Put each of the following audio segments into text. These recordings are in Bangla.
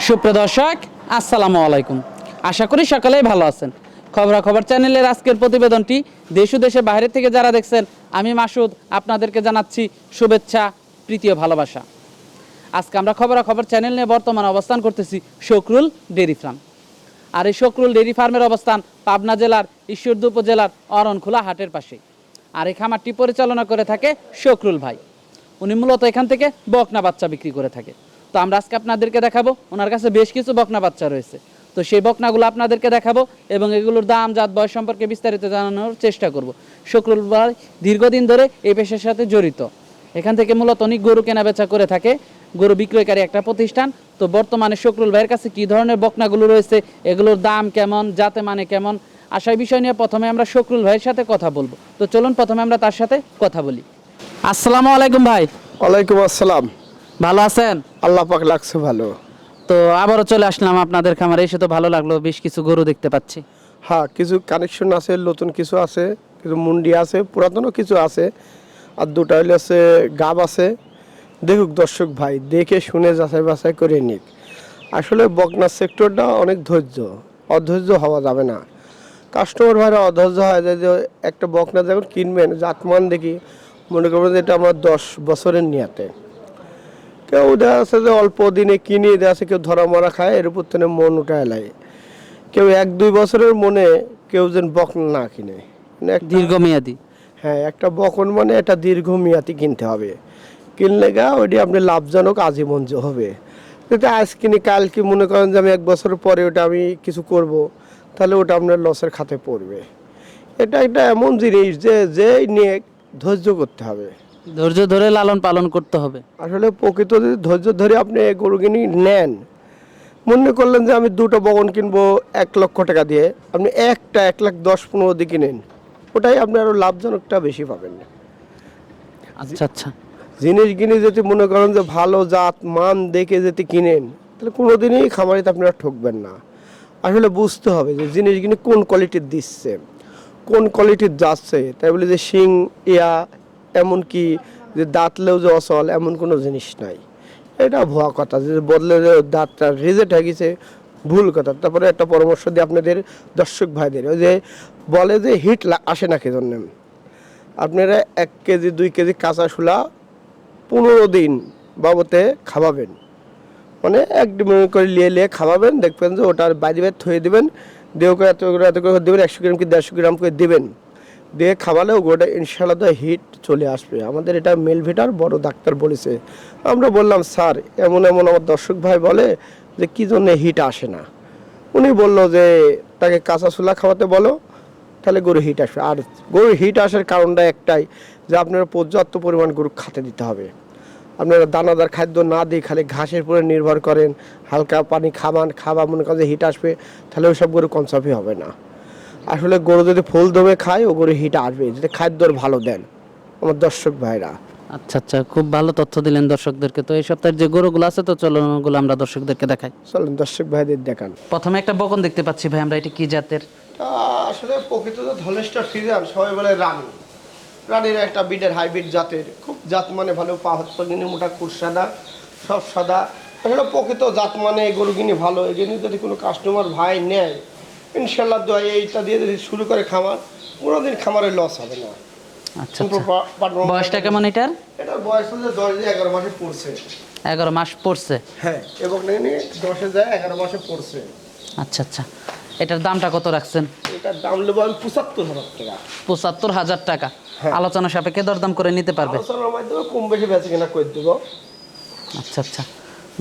সুপ্রিয় দর্শক, আসসালামু আলাইকুম। আশা করি সকলেই ভালো আছেন। খবরাখবর চ্যানেলের আজকের প্রতিবেদনটি দেশ ও দেশের বাইরে থেকে যারা দেখছেন, আমি মাসুদ আপনাদেরকে জানাচ্ছি শুভেচ্ছা, প্রীতি ও ভালোবাসা। আজকে আমরা খবরাখবর চ্যানেল নিয়ে বর্তমানে অবস্থান করতেছি sakhrul ডেইরি ফার্ম। আর এই sakhrul ডেইরি ফার্মের অবস্থান পাবনা জেলার ঈশ্বরদী উপজেলার অরণখোলা হাটের পাশে। আর এই খামারটি পরিচালনা করে থাকে sakhrul ভাই। উনি মূলত এখান থেকে বকনা বাচ্চা বিক্রি করে থাকে। তো আমরা আজকে আপনাদেরকে দেখাবো, ওনার কাছে বেশ কিছু বকনা বাচ্চা রয়েছে। তো সেই বকনাগুলো আপনাদেরকে দেখাবো এবং এগুলোর দাম, জাত, বয়স সম্পর্কে বিস্তারিত জানানোর চেষ্টা করব। sakhrul ভাই দীর্ঘদিন ধরে এই পেশার সাথে জড়িত। এখান থেকে মূলত উনি গরু কেনা বেচা করে থাকে, গরু বিক্রয়কারী একটা প্রতিষ্ঠান। তো বর্তমানে sakhrul ভাইয়ের কাছে কী ধরনের বকনাগুলো রয়েছে, এগুলোর দাম কেমন, জাতে মানে কেমন, আশায় বিষয় নিয়ে প্রথমে আমরা sakhrul ভাইয়ের সাথে কথা বলবো। তো চলুন প্রথমে আমরা তার সাথে কথা বলি। আসসালামু আলাইকুম ভাই। ওয়ালাইকুম আসসালাম। ভালো আছেন? আল্লাহ পাক লাগছে ভালো। তো আবারও চলে আসলাম আপনাদের খামারে, এসে তো ভালো লাগলো, বেশ কিছু গরু দেখতে পাচ্ছি। হ্যাঁ, কিছু কানেকশন আছে, নতুন কিছু আছে, কিছু মুন্ডি আছে, পুরাতনও কিছু আছে, আর দুটা হইলে আছে গাব আছে। দেখুক দর্শক ভাই, দেখে শুনে যাচাই বাছাই করে নিক। আসলে বকনা সেক্টরটা অনেক ধৈর্য, অধৈর্য হওয়া যাবে না। কাস্টমার ভাইরা অধৈর্য হয় যে একটা বকনা যখন কিনবেন, জাতমান দেখি মনে করবেন যে এটা আমার 10 বছরের নিয়াতে। কেউ দেখা যাচ্ছে যে অল্প দিনে কিনে দেখা যাচ্ছে কেউ ধরা মরা খায়, এর উপর থেকে মন উঠায় লাই। কেউ 1-2 বছরের মনে কেউ যেন বকন না কিনে, মানে দীর্ঘমেয়াদী। হ্যাঁ, একটা বকন মানে একটা দীর্ঘমেয়াদী কিনতে হবে। কিনলে গা ওইটি আপনি লাভজনক আজীবন হবে। যদি আজ কিনি কাল কি মনে করেন যে আমি 1 বছর পরে ওটা আমি কিছু করব, তাহলে ওটা আপনার লসের খাতে পড়বে। এটা একটা এমন জিনিস যে যেই নিয়ে ধৈর্য করতে হবে, ধৈর্য ধরে লালন পালন করতে হবে। আসলে প্রকৃত যদি ধৈর্য ধরে আপনি গরু কিনে নেন, মনে করলেন যে আমি দুটো বকন কিনবো 1 লক্ষ টাকা দিয়ে, আপনি একটা 1,10,15 দিয়ে কিনেন, ওটাই আপনি আরও লাভজনকটা বেশি পাবেন। আচ্ছা আচ্ছা। জিনিস কিনে যদি মনে করেন যে ভালো জাত মান দেখে যদি কিনেন, তাহলে কোনোদিনই খামারিতে আপনারা ঠকবেন না। আসলে বুঝতে হবে যে জিনিস কিনে কোন কোয়ালিটির দিচ্ছে, কোন কোয়ালিটির যাচ্ছে। তাই বলে যে শিং ইয়া এমনকি যে দাঁতলেও যে অচল এমন কোনো জিনিস নাই, এটা ভুয়া কথা। যে বদলে যে দাঁতটা রিজেক্ট হয়ে গেছে, ভুল কথা। তারপরে একটা পরামর্শ দিই আপনাদের দর্শক ভাইদের, ওই যে বলে যে হিট আসে না কি জন্য, আপনারা 1 কেজি 2 কেজি কাঁচা শুলা 15 দিন বাবতে খাওয়াবেন, মানে একদম করে লিয়ে খাওয়াবেন। দেখবেন যে ওটার বাইরে বাইরে থয়ে দেবেন, দেহ করে এত করে দেবেন, 100 গ্রাম কি 150 গ্রাম করে দেবেন। দিয়ে খাওয়ালেও গোটা ইনশাআল্লাহ তো হিট চলে আসবে। আমাদের এটা মেলভিটার বড় ডাক্তার বলেছে। আমরা বললাম স্যার এমন এমন আমার দর্শক ভাই বলে যে কী জন্য হিট আসে না। উনি বলল যে তাকে কাঁচা ছোলা খাওয়াতে বলো, তাহলে গরু হিট আসবে। আর গরুর হিট আসার কারণটা একটাই, যে আপনারা পর্যাপ্ত পরিমাণ গরু খেতে দিতে হবে। আপনারা দানাদার খাদ্য না দিয়ে খালি ঘাসের উপরে নির্ভর করেন, হালকা পানি খাওয়া মনে করেন যে হিট আসবে, তাহলে ওইসব গরু কনসার্ভই হবে না। আসলে গরু যদি ফুল দমে খায় ও গরু হিট আসবে, যদি খাদ্যর ভালো দেন আমার দর্শক ভাইরা। আচ্ছা আচ্ছা, খুব ভালো তথ্য দিলেন দর্শকদেরকে। তো এই সপ্তাহের যে গরুগুলো আছে, তো চলো ওগুলো আমরা দর্শকদেরকে দেখাই। চলেন দর্শক ভাইদের দেখান। প্রথমে একটা বকন দেখতে পাচ্ছি ভাই আমরা, এটা কি জাতের? আসলে প্রকৃত ধলেস্টার ফ্রিজিয়ান, সবাই বলে রানী। রানীর একটা বিডের হাইব্রিড জাতের, খুব জাত মানে ভালো, পা হাত পা কিনে মোটা খুব সাদা, সব সাদা। আসলে প্রকৃত জাত মানে এই গরু কিনে ভালো। এই জন্য যদি কোনো কাস্টমার ভাই নেয়, ইনশাল্লাহ দোয়া এইটা দিয়ে যদি শুরু করে খামার, কোনোদিন খামারের লস হবে না। আচ্ছা আচ্ছা। বয়সটা কেমন এটার? এটার বয়স হচ্ছে 10-11 মাসে পড়ছে। 11 মাস পড়ছে? হ্যাঁ, এবং 10-এ যায় 11 মাসে পড়ছে। আচ্ছা আচ্ছা। এটার দামটা কত রাখছেন? এটার দাম নেবো আমি 75,000 টাকা। 75,000 টাকা? হ্যাঁ। আলোচনা সাপেক্ষে দরদাম করে নিতে পারবে? আলোচনার মাধ্যমে কম বেশি বেচে কিনা করে দেবো। আচ্ছা আচ্ছা।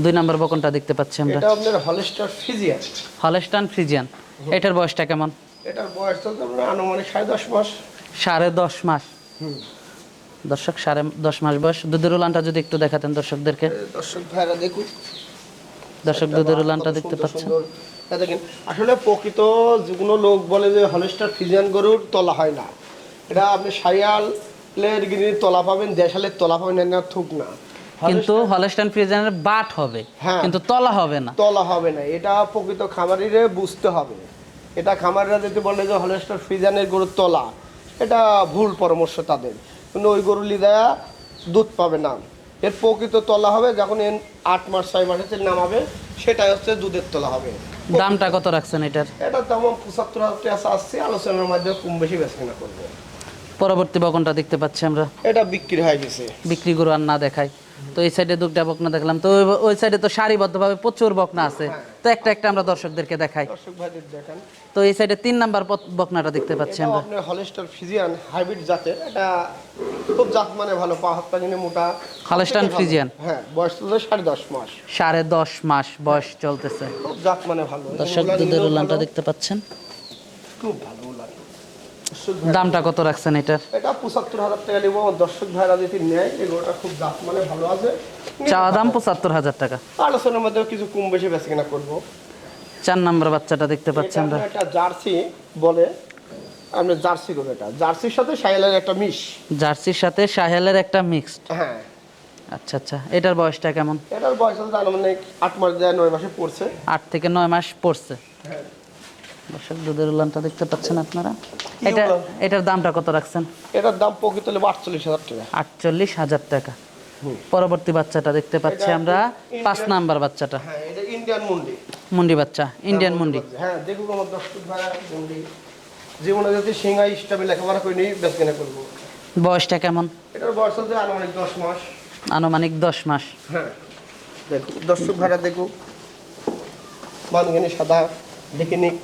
2 নম্বর বকনটা দেখতে পাচ্ছি আমরা, এটা আপনার হলস্টার ফ্রিজিয়ান। Holstein Friesian. এটার বয়সটা কেমন? এটার বয়স চলতে আপনার আনুমানিক 10.5 মাস। 10.5 মাস? দর্শক 10.5 মাস বয়স। দুধের উলানটা যদি একটু দেখাতেন দর্শকদেরকে। দর্শক ভাইরা দেখুন, দর্শক দুধের উলানটা দেখতে পাচ্ছেন। দেখেন, আসলে প্রকৃত যেগুলো লোক বলে যে হলস্টার ফ্রিজিয়ান গরুর তলা হয় না, এটা আপনি শায়ালের গিরির তলা পাবেন, দেশালের তলা পাবেন, না থুক না। কিন্তু হলস্টাইন ফ্রিজিয়ানের বাট হবে, হ্যাঁ, কিন্তু তলা হবে না। তলা হবে না, এটা প্রকৃত খামারিরে বুঝতে হবে। এটা খামারিরা যদি বলে যে হলস্টার ফ্রিজিয়ানের গরুর তলা, এটা ভুল পরামর্শ তাদের। কিন্তু ওই গরু লিদায়া দুধ পাবে না। এর প্রকৃত তলা হবে যখন 8 মাস 6 মাসের নামাবে, সেটা হচ্ছে দুধের তোলা হবে। দামটা কত রাখছেন এটার? এটার দাম 75,000 টাকা আসছে, আলোচনার মাধ্যমে কম বেশি বেচা কিনা করবো। পরবর্তী বকনটা দেখতে পাচ্ছি আমরা, এটা বিক্রি হয়ে গেছে। বিক্রি গরু আর না দেখাই তো এই সাইডে দুটা বকনা দেখলাম, তো ওই সাইডে তো সারিবদ্ধভাবে প্রচুর বকনা আছে, তো একটা একটা আমরা দর্শকদেরকে দেখাই। দর্শক ভাইদের দেখেন, তো এই সাইডে 3 নাম্বার বকনাটা দেখতে পাচ্ছি এটাও আমরা। আপনার হলস্টার ফ্রিজিয়ান হাইব্রিড জাতের, এটা খুব জাত মানে ভালো, পা হাত পা কিনে মোটা। হলস্টাইন ফ্রিজিয়ান, হ্যাঁ, বয়স তো 10.5 মাস। 10.5 মাস বয়স চলতেছে। খুব জাত মানে ভালো। দর্শক দুধের উলানটা দেখতে পাচ্ছেন, খুব ভালো উলান। দামটা কত রাখছেন এটার? এটা 75,000 টাকা নিব। আমার দর্শক ভাইরা যদি নেয়, এগুলোটা খুব জাত মানে ভালো আছে। চাওয়া দাম 75,000 টাকা, আলোচনার মধ্যে কিছু কম বেশি বেচা কিনা করবো। 4 নাম্বার বাচ্চাটা দেখতে পাচ্ছি আমরা। এটা জার্সি বলে, আমরা জার্সি করে, এটা জার্সির সাথে শাইলের একটা মিশ। জার্সির সাথে শাহেলের একটা মিক্সড। হ্যাঁ। আচ্ছা আচ্ছা, এটার বয়সটা কেমন? এটার বয়স হচ্ছে আনুমানিক 8 মাস যায় 9 মাসে পড়ছে। 8 থেকে 9 মাস পড়ছে। হ্যাঁ। দর্শক দুধের উলানটা দেখতে পাচ্ছেন আপনারা। কি এটা উলান? এটার দামটা কত রাখছেন? এটার দাম প্রকৃত হলে 48,000 টাকা। 48,000 টাকা। পরবর্তী বাচ্চাটা দেখতে পাচ্ছি এটা আমরা, 5 ইন্ডিয়ান- নাম্বার বাচ্চাটা, হ্যাঁ, এটা ইন্ডিয়ান মুন্ডি। মুন্ডি বাচ্চা, ইন্ডিয়ান মুন্ডি। হ্যাঁ, দেখুন আমার দর্শক ভাইরা মুন্ডি জীবনে যদি সিংহাই স্টামে লেখাপড়া করে নিয়ে বেচ কেনা করবো। বয়সটা কেমন? এটার বয়স হচ্ছে আনুমানিক 10 মাস। আনুমানিক 10 মাস। হ্যাঁ, দেখুন দর্শক ভাইরা দেখুন, মানগানি সাদা দেখে নিক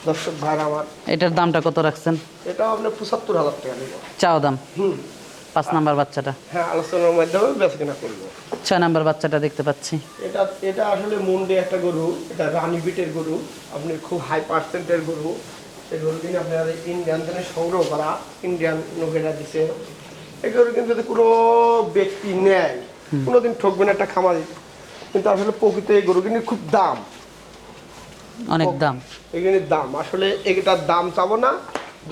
দর্শক ভাইরা আমার। এটার দামটা কত রাখছেন? এটাও আপনার 75,000 টাকা নেব। চাও দাম। হুম। 5 নাম্বার বাচ্চাটা। হ্যাঁ, আলোচনার মাধ্যমে বেচা কেনা করবো। 6 নাম্বার বাচ্চাটা দেখতে পাচ্ছি। এটা এটা আসলে মুন্ডি একটা গরু, এটা রানী বিটের গরু, আপনি খুব হাই পার্সেন্টের গরু। এই গরু কিন্তু আপনার ইন্ডিয়ান থেকে সংগ্রহ করা, ইন্ডিয়ান লোকেরা দিছে। এই গরু কিন্তু যদি কোনো ব্যক্তি নেয় কোনোদিন ঠকবেন একটা খামারি, কিন্তু আসলে প্রকৃত এই গরু কিন্তু খুব দাম, অনেক দাম। এখানে দাম আসলে এটার দাম চাবো না,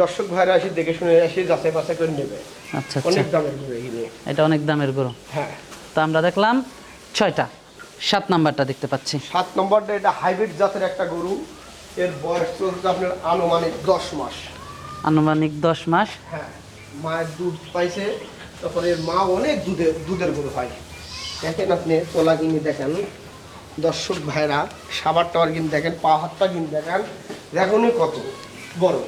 দর্শক ভাইরা এসে দেখে শুনে এসে যাচাই বাছাই করে নেবে। আচ্ছা আচ্ছা, অনেক দামের গরু এখানে। এটা অনেক দামের গরু। হ্যাঁ। তো আমরা দেখলাম 6টা। 7 নাম্বারটা দেখতে পাচ্ছি। 7 নম্বরটা এটা হাইব্রিড জাতের একটা গরু, এর বয়স চলছে আপনার আনুমানিক 10 মাস। আনুমানিক 10 মাস। হ্যাঁ, মায়ের দুধ পাইছে, তারপরে এর মা অনেক দুধের গরু হয়। দেখেন আপনি তোলা কিনে দেখেন দর্শক ভাইরা, সাবার টাবার কিনে দেখেন, পা হাতটা কিনে দেখেন, দেখুনই কত বড়।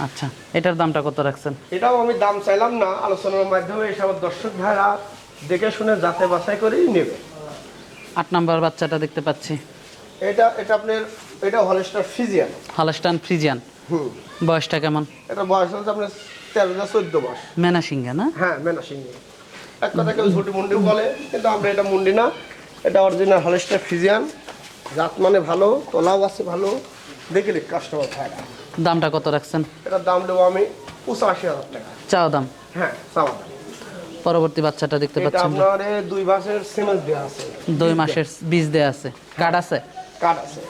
আচ্ছা, এটার দামটা কত রাখছেন? এটাও আমি দাম চাইলাম না, আলোচনার মাধ্যমে এসব দর্শক ভাইরা দেখে শুনে যাচাই বাছাই করেই নেবে। 8 নাম্বার বাচ্চাটা দেখতে পাচ্ছি। এটা এটা আপনার, এটা হলস্টার ফ্রিজিয়ান। Holstein Friesian. হুম। বয়সটা কেমন? এটা বয়স হচ্ছে আপনার 13-14 মাস। মেনা সিংহা না? হ্যাঁ, মেনা সিংহে। এক কথা কেউ ঝুটি মুন্ডি বলে, কিন্তু আমরা এটা মুন্ডি না, এটা অরিজিনাল হলস্টার ফ্রিজিয়ান। জাত মানে ভালো, তলাও আছে ভালো, দেখলে কাস্টমার ভাইরা। দামটা কত রাখছেন? এটার দাম দেবো আমি 85,000 টাকা। চাও দাম। হ্যাঁ, চাওয়া দাম। পরবর্তী বাচ্চাটা দেখতে এটা পাচ্ছেন। আপনার 2 মাসের সিমেন্স দেওয়া আছে, 2 মাসের বীজ দেয়া আছে, কার্ড আছে। কার্ড আছে।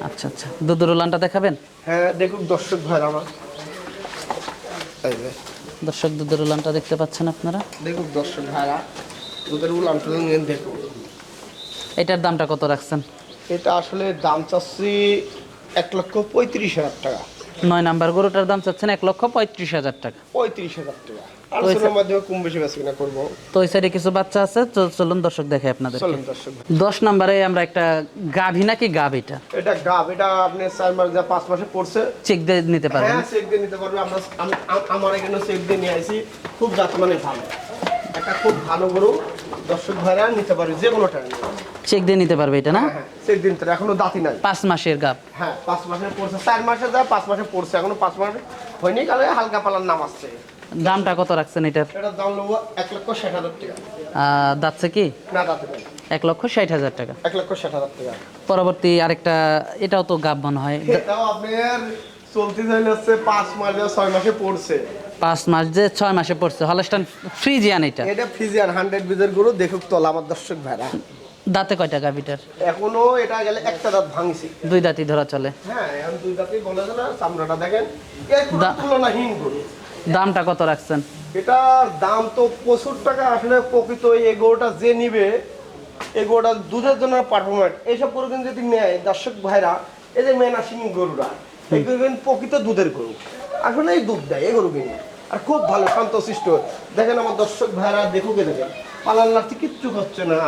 আচ্ছা আচ্ছা, দুধের উলানটা দেখাবেন? হ্যাঁ, দেখুন দর্শক ভাইরা আমার, এই যে দর্শক দুধের উলানটা দেখতে পাচ্ছেন আপনারা। দেখুন দর্শক ভাইরা, দুধের উলান টুলান নিয়ে দেখুন। এটার দামটা কত রাখছেন? এটা আসলে দাম চাচ্ছি 1,35,000 টাকা। 9 নাম্বার গরুটার দাম চাচ্ছেন 1,35,000 টাকা। 35,000 টাকা। আলোচনার মাধ্যমে কম বেশি বেশি কিনা করবো। তো ওই সাইডে কিছু বাচ্চা আছে, তো চলুন দর্শক দেখে আপনাদের। চলুন দর্শক ভাই। 10 নাম্বারে আমরা একটা গাভী নাকি গাব, এটা এটা গাব, এটা আপনি 4 মাস যা 5 মাসে পড়ছে। চেক দিয়ে নিতে পারবেন? হ্যাঁ, চেক দিয়ে নিতে পারবে। আমার এখানে চেক দিয়ে নিয়ে আসি, খুব জাত মানে ভালো, একটা খুব ভালো গরু, দর্শক ভাইরা নিতে পারবে যে কোনো টাইমে। চেক দিয়ে নিতে পারবে এটা না? হ্যাঁ, চেক দিন তো এখনো দাঁতি নাই। 5 মাসের গাব। হ্যাঁ, 5 মাসে পড়ছে, 4 মাসে যা 5 মাসে পড়ছে, এখনো 5 মাস হয়নি, কালে হালকা পালার নাম আসছে। দামটা কত রাখছেন এটার? এটার দাম নেবো 1,60,000 টাকা। দাচ্ছে কি? না, দাঁতি নাই। 1,60,000 টাকা। 1,60,000 টাকা। পরবর্তী আরেকটা, এটাও তো গাব মনে হয়। এটাও আপনার চলতে চাইলে হচ্ছে 5 মাস যা 6 মাসে পড়ছে। 5 মাস যে 6 মাসে পড়ছে, হলস্টাইন ফ্রিজিয়ান। এটা এটা ফ্রিজিয়ান 100 বীজের গরু, দেখুক তলা আমার দর্শক ভাইরা। দাঁতে কয়টা গাভীটার? এখনো এটা গেলে একটা দাঁত ভাঙছে। 2 দাঁতই ধরা চলে। হ্যাঁ, এখন 2 দাঁতই বলে না, চামড়াটা দেখেন, এর কোনো তুলনাহীন গরু। দামটা কত রাখছেন? এটার দাম তো প্রচুর টাকা। আসলে প্রকৃত এই গরুটা যে নিবে, এই গরুটা দুধের জন্য পারফরমেন্ট, এইসব গরু কিন্তু যদি নেয় দর্শক ভাইরা, এই যে মেনা সিং গরুটা, এই গরু কিন্তু প্রকৃত দুধের গরু, আসলে এই দুধ দেয় এই গরু কিনে, আর খুব ভালো শান্তশিষ্ট। দেখেন আমার দর্শক ভাইরা, দেখুকে দেখেন, পালার নাচি কিচ্ছু হচ্ছে না,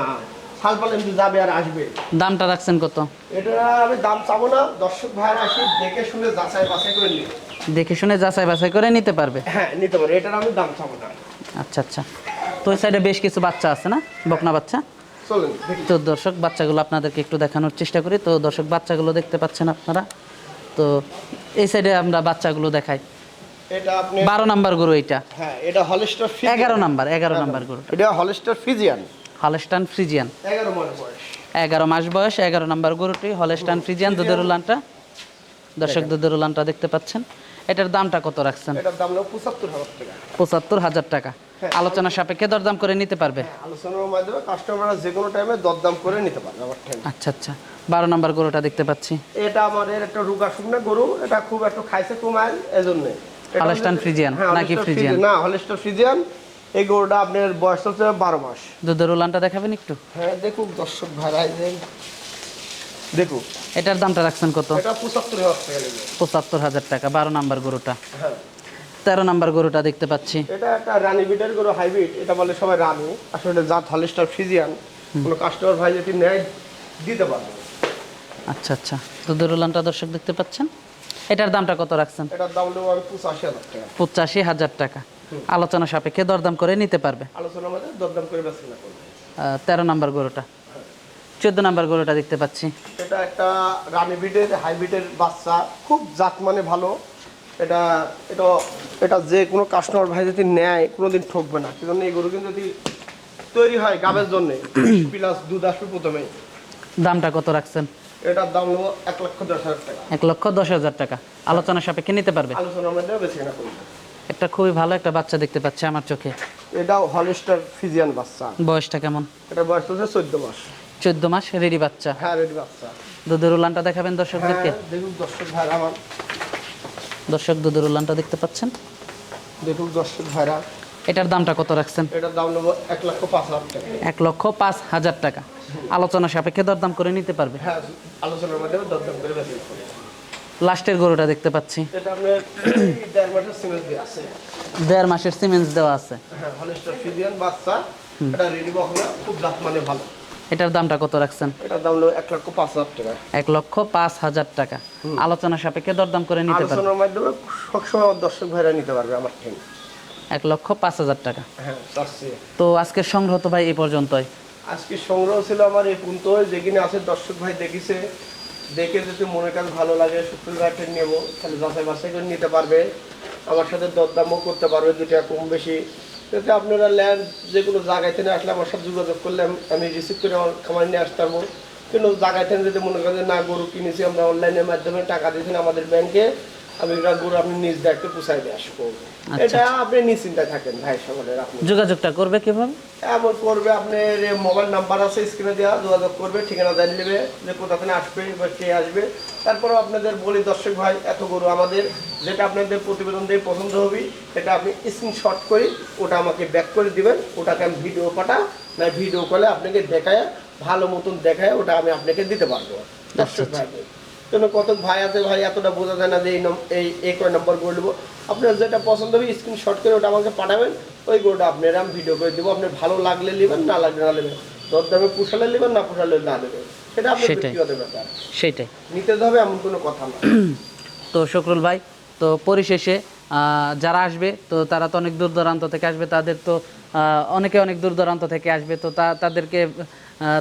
ফালফাল এমনি যাবে আর আসবে। দামটা রাখছেন কত? এটা আমি দাম চাবো না, দর্শক ভাইরা আসি দেখে শুনে যাচাই বাছাই করে নিবে। দেখে শুনে যাচাই বাছাই করে নিতে পারবে। হ্যাঁ নিতে পারবে, এটার আমি দাম চাবো না। আচ্ছা আচ্ছা। তো ওই সাইডে বেশ কিছু বাচ্চা আছে না, বকনা বাচ্চা? চলুন দেখি। তো দর্শক বাচ্চাগুলো আপনাদেরকে একটু দেখানোর চেষ্টা করি। তো দর্শক বাচ্চাগুলো দেখতে পাচ্ছেন আপনারা। তো এই সাইডে আমরা বাচ্চাগুলো দেখাই। এটা আপনি 12 নাম্বার গরু এইটা। হ্যাঁ এটা হলস্টার ফ্রিজিয়ান। 11 নাম্বার গরুটা। এটা হলস্টার ফ্রিজিয়ান। Holstein Friesian. 11 মাস বয়স। 11 মাস বয়স, 11 নাম্বার গরুটি হলস্টাইন ফ্রিজিয়ান, দুধের উলানটা। দর্শক দুধের উলানটা দেখতে পাচ্ছেন। এটার দামটা কত রাখছেন? এটার দাম হলো 75,000 টাকা। 75,000 টাকা। আলোচনা সাপেক্ষে দরদাম করে নিতে পারবে। আলোচনার মাধ্যমে কাস্টমাররা যে কোনো টাইমে দরদাম করে নিতে পারবে আমার থেকে। আচ্ছা আচ্ছা। 12 নাম্বার গরুটা দেখতে পাচ্ছি। এটা আমাদের একটা রুগা শুকনা গরু, এটা খুব একটু খাইছে কমায় এজন্য। হলস্টাইন ফ্রিজিয়ান নাকি ফ্রিজিয়ান? না হলস্টার ফ্রিজিয়ান। এই গরুটা আপনার বয়স হচ্ছে 12 মাস। দুধের উলানটা দেখাবেন একটু? হ্যাঁ দেখুন দর্শক ভাইরা দেখুন। এটার দামটা রাখছেন কত? এটা 75,000 টাকা লাগবে। 75,000 টাকা 12 নাম্বার গরুটা। হ্যাঁ 13 নাম্বার গরুটা দেখতে পাচ্ছি। এটা একটা রানী বিটের গরু, হাইব্রিড। এটা বলে সবাই রানী, আসলে জাত হলস্টার ফ্রিজিয়ান। কোনো কাস্টমার ভাই যদি নেয় দিতে পারবে। আচ্ছা আচ্ছা। দুধের উলানটা দর্শক দেখতে পাচ্ছেন। এটার দামটা কত রাখছেন? এটার দাম হলো 85,000 টাকা। 85,000 টাকা। আলোচনা সাপেক্ষে দরদাম করে নিতে পারবে। আলোচনার মধ্যে দরদাম করে বেচা কিনা করবে। 13 নাম্বার গরুটা। 14 নাম্বার গরুটা দেখতে পাচ্ছি। এটা একটা রানী বিটের হাইব্রিডের বাচ্চা, খুব জাত মানে ভালো। এটা এটা এটা যে কোনো কাস্টমার ভাই যদি নেয় কোনোদিন ঠকবে না। সেজন্য এই গরু কিন্তু যদি তৈরি হয় গাবের জন্য প্লাস দুধ আসবে প্রথমেই। দামটা কত রাখছেন? এটার দাম হলো 1,10,000 টাকা। 1,10,000 টাকা। আলোচনা সাপেক্ষে নিতে পারবে। আলোচনার মধ্যে বেশি কিনা করবে। একটা খুবই ভালো একটা বাচ্চা দেখতে পাচ্ছি আমার চোখে। এটাও হলস্টার ফ্রিজিয়ান বাচ্চা। বয়সটা কেমন? এটা বয়স হচ্ছে 14 মাস। 14 মাস রেডি বাচ্চা। হ্যাঁ রেডি বাচ্চা। দুধের উলানটা দেখাবেন দর্শকদেরকে? হ্যাঁ দেখুন দর্শক ভাইরা আমার। দর্শক দুধের উলানটা দেখতে পাচ্ছেন। দেখুন দর্শক ভাইরা। এটার দামটা কত রাখছেন? এটার দাম নেবো 1,05,000 টাকা। 1,05,000 টাকা। আলোচনা সাপেক্ষে দরদাম করে নিতে পারবে। হ্যাঁ আলোচনার মধ্যে দরদাম করে বেশি করবে। লাস্টের গরুটা দেখতে পাচ্ছি। এটা আপনার 1.5 মাসের সিমেন্স দিয়ে আছে। 1.5 মাসের সিমেন্স দেওয়া আছে। হ্যাঁ হলস্টার ফ্রিজিয়ান বাচ্চা। এটা রেডি বকনা, খুব জাত মানে ভালো। এটার দামটা কত রাখছেন? এটার দাম হলো 1,05,000 টাকা। 1,05,000 টাকা। আলোচনা সাপেক্ষে দরদাম করে নিতে পারবে। আলোচনার মাধ্যমে সবসময় আমার দর্শক ভাইরা নিতে পারবে আমার থেকে। 1,05,000 টাকা। হ্যাঁ চাচ্ছি। তো আজকের সংগ্রহ তো ভাই এই পর্যন্তই। আজকে সংগ্রহ ছিল আমার এই পর্যন্ত। যেখানে আছে দর্শক ভাই দেখেছে, দেখে যদি মনের কাছে ভালো লাগে শুক্রবারটা নেবো, তাহলে যাচাই বাছাই করে নিতে পারবে। আমার সাথে দরদামও করতে পারবে 2 টাকা কম বেশি। যাতে আপনারা ল্যান্ড যে কোনো জায়গায় থেকে আসলে আমার সাথে যোগাযোগ করলে আমি রিসিভ করে আমার খামার নিয়ে আসতে পারবো। কিন্তু জায়গায় থেকে যদি মনে করেন না গরু কিনেছি আমরা অনলাইনের মাধ্যমে টাকা দিয়েছেন আমাদের ব্যাংকে, আমি এটা গরু আপনি নিজ দায়িত্বে পুষাই দিয়ে আসবো। এটা আপনি নিশ্চিন্তায় থাকেন ভাই সকলের। আপনি যোগাযোগটা করবে কিভাবে? এমন করবে, আপনার মোবাইল নাম্বার আছে স্ক্রিনে দেওয়া, যোগাযোগ করবে, ঠিকানা জানিয়ে নেবে যে কোথা থেকে আসবে বা কে আসবে। তারপরেও আপনাদের বলি দর্শক ভাই, এত গরু আমাদের, যেটা আপনাদের প্রতিবেদন দিয়ে পছন্দ হবে সেটা আপনি স্ক্রিনশট করে ওটা আমাকে ব্যাক করে দিবেন। ওটাকে আমি ভিডিও পাঠাও না ভিডিও কলে আপনাকে দেখায়, ভালো মতন দেখায় ওটা আমি আপনাকে দিতে পারবো দর্শক ভাই। কেন কত ভাই আছে ভাই এতটা বোঝা যায় না যে এই কয় নম্বর করে দেবো। আপনার যেটা পছন্দ হবে স্ক্রিনশট করে ওটা আমাকে পাঠাবেন, ওই গরুটা আপনারা আমি ভিডিও করে দেবো। আপনার ভালো লাগলে নেবেন, না লাগলে না নেবেন। দরদামে পোষালে নেবেন, না পোষালে না নেবেন। সেটা আপনার ব্যক্তিগত ব্যাপার। সেটাই নিতে হবে এমন কোনো কথা না। তো সকরুল ভাই, তো পরিশেষে যারা আসবে তো তারা তো অনেক দূর দূরান্ত থেকে আসবে, তাদের তো অনেকে অনেক দূর দূরান্ত থেকে আসবে, তো তাদেরকে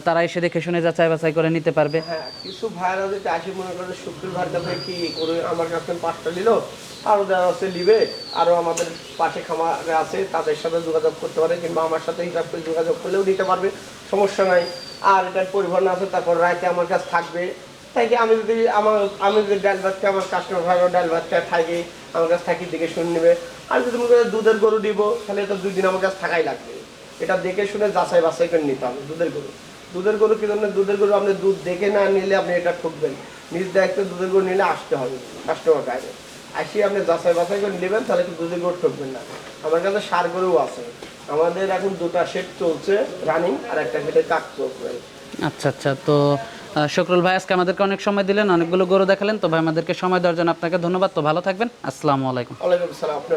তারা এসে দেখে শুনে যাচাই বাছাই করে নিতে পারবে। হ্যাঁ কিছু ভাইরা যদি আসি মনে করেন শুক্রবার কাছে কি করে আমার কাছে 5টা নিল, আরও যারা আছে নিবে, আরও আমাদের পাশে খামারে আছে তাদের সাথে যোগাযোগ করতে পারে, কিংবা আমার সাথে হিসাব করে যোগাযোগ করলেও নিতে পারবে, সমস্যা নাই। আর এটার পরিবহন আছে, তারপর রাতে আমার কাছে থাকবে। তাই কি আমি যদি ডাল ভাতকে আমার কাস্টমার ভাইরা ডাল ভাতটা থাকি আমার কাছে থাকি দেখে শুনে নেবে। আর যদি মনে করেন দুধের গরু দিব তাহলে এটা 2 দিন আমার কাছে থাকাই লাগবে। এটা দেখে শুনে যাচাই বাছাই করে নিতে হবে। দুধের গরু কি জন্য? দুধের গরু আপনি দুধ দেখে না নিলে আপনি এটা ঠকবেন। নিজ দায়িত্বে দুধের গরু নিলে আসতে হবে কাস্টমার কাছে, আসি আপনি যাচাই বাছাই করে নেবেন, তাহলে কি দুধের গরু ঠকবেন না। আমার কাছে ষাঁড় গরুও আছে। আমাদের এখন 2টা সেট চলছে রানিং, আর একটা সেটে কাজ চলছে। আচ্ছা আচ্ছা। তো সকরুল ভাই আজকে আমাদেরকে অনেক সময় দিলেন, অনেকগুলো গরু দেখালেন। তো ভাই আমাদেরকে সময় দেওয়ার জন্য আপনাকে ধন্যবাদ। তো ভালো থাকবেন। আসসালামু আলাইকুম। ওয়ালাইকুম আসসালাম। আপনি